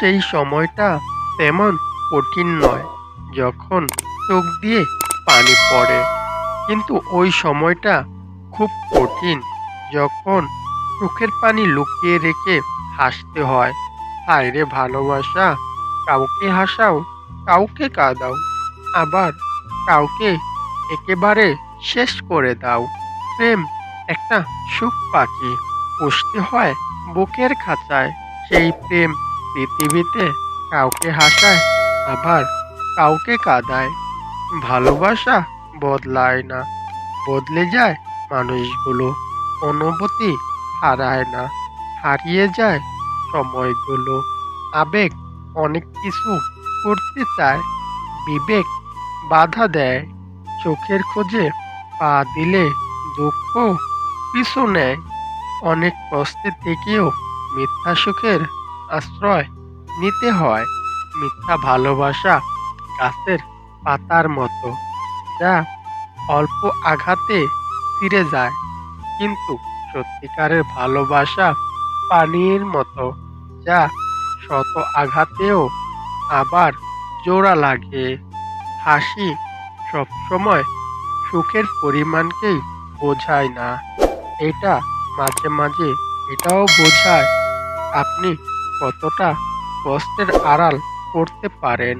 সেই সময়টা তেমন কঠিন নয় যখন চোখ দিয়ে পানি পড়ে, কিন্তু ওই সময়টা খুব কঠিন যখন চোখের পানি লুকিয়ে রেখে হাসতে হয়। হায়রে ভালোবাসা, কাউকে হাসাও, কাউকে কাঁদাও, আবার কাউকে একেবারে শেষ করে দাও। প্রেম একটা সুখ পাখি, পুষতে হয় বুকের খাঁচায়। সেই প্রেম পৃথিবীতে কাউকে হাসায়, আবার কাউকে কাঁদায়। ভালোবাসা বদলায় না, বদলে যায় মানুষগুলো। অনুভূতি হারায় না, হারিয়ে যায় সময়গুলো। আবেগ অনেক কিছু করতে চায়, বিবেক বাধা দেয়। চোখের খোঁজে পা দিলে দুঃখ পিছু নেয়। অনেক কষ্টে থেকেও মিথ্যা সুখের আশ্রয় নিতে হয়। মিথ্যা ভালোবাসা গাছের পাতার মতো, যা অল্প আঘাতে ছিঁড়ে যায়, কিন্তু সত্যিকারের ভালোবাসা পানির মতো, যা শত আঘাতেও আবার জোড়া লাগে। হাসি সবসময় সুখের পরিমাণকেই বোঝায় না, এটা মাঝে মাঝে এটাও বোঝায় আপনি কতটা কষ্টের আড়াল করতে পারেন।